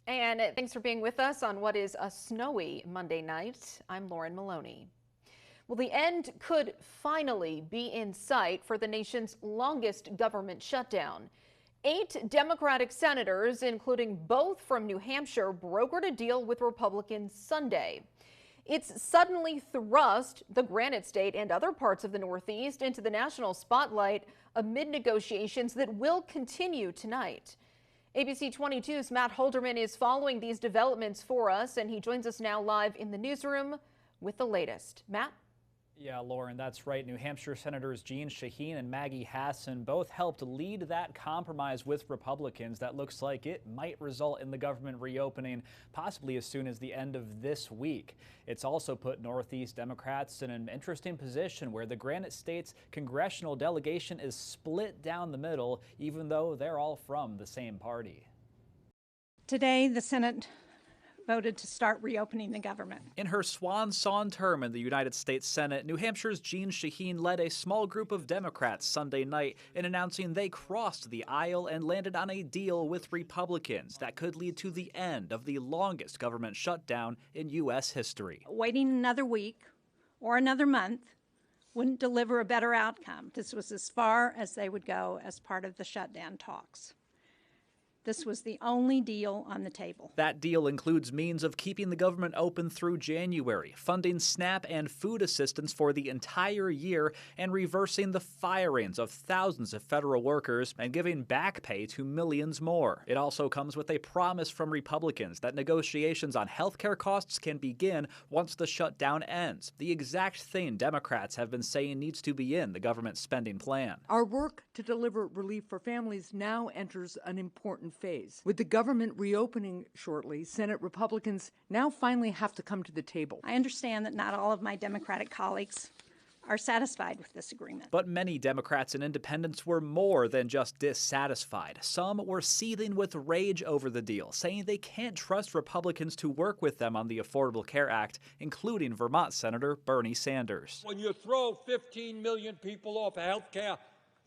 And thanks for being with us on what is a snowy Monday night. I'm Lauren Maloney. Well, the end could finally be in sight for the nation's longest government shutdown. 8 Democratic senators, including both from New Hampshire, brokered a deal with Republicans Sunday. It's suddenly thrust the Granite State and other parts of the Northeast into the national spotlight amid negotiations that will continue tonight. ABC 22's Matt Holderman is following these developments for us, and he joins us now live in the newsroom with the latest. Matt? Yeah, Lauren, that's right. New Hampshire Senators Jeanne Shaheen and Maggie Hassan both helped lead that compromise with Republicans that looks like it might result in the government reopening possibly as soon as the end of this week. It's also put Northeast Democrats in an interesting position where the Granite State's congressional delegation is split down the middle, even though they're all from the same party. Today, the Senate voted to start reopening the government. In her swan song term in the United States Senate, New Hampshire's Jeanne Shaheen led a small group of Democrats Sunday night in announcing they crossed the aisle and landed on a deal with Republicans that could lead to the end of the longest government shutdown in U.S. history. Waiting another week or another month wouldn't deliver a better outcome. This was as far as they would go as part of the shutdown talks. This was the only deal on the table. That deal includes means of keeping the government open through January, funding SNAP and food assistance for the entire year, and reversing the firings of thousands of federal workers and giving back pay to millions more. It also comes with a promise from Republicans that negotiations on health care costs can begin once the shutdown ends, the exact thing Democrats have been saying needs to be in the government spending plan. Our work to deliver relief for families now enters an important phase. With the government reopening shortly, Senate Republicans now finally have to come to the table. I understand that not all of my Democratic colleagues are satisfied with this agreement. But many Democrats and independents were more than just dissatisfied. Some were seething with rage over the deal, saying they can't trust Republicans to work with them on the Affordable Care Act, including Vermont Senator Bernie Sanders. When you throw 15 million people off health care,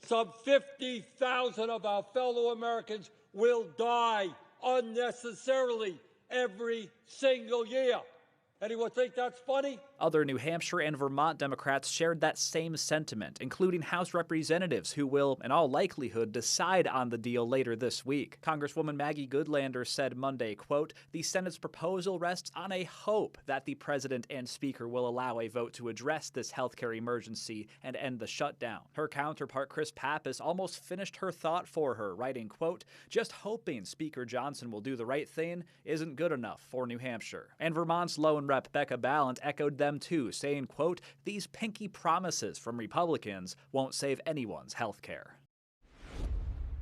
some 50,000 of our fellow Americans will die unnecessarily every single year. Anyone think that's funny? Other New Hampshire and Vermont Democrats shared that same sentiment, including House representatives who will, in all likelihood, decide on the deal later this week. Congresswoman Maggie Goodlander said Monday, quote, "The Senate's proposal rests on a hope that the president and speaker will allow a vote to address this healthcare emergency and end the shutdown." Her counterpart, Chris Pappas, almost finished her thought for her, writing, quote, "Just hoping Speaker Johnson will do the right thing isn't good enough for New Hampshire." And Vermont's lone rep Becca Balint echoed them too, saying, quote, "These pinky promises from Republicans won't save anyone's health care."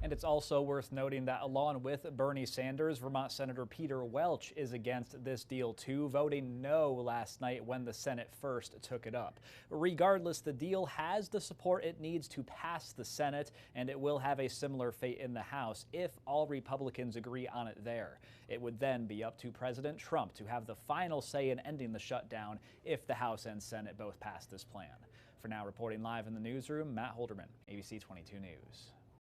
And it's also worth noting that along with Bernie Sanders, Vermont Senator Peter Welch is against this deal too, voting no last night when the Senate first took it up. Regardless, the deal has the support it needs to pass the Senate, and it will have a similar fate in the House if all Republicans agree on it there. It would then be up to President Trump to have the final say in ending the shutdown if the House and Senate both pass this plan. For now, reporting live in the newsroom, Matt Holderman, ABC 22 News.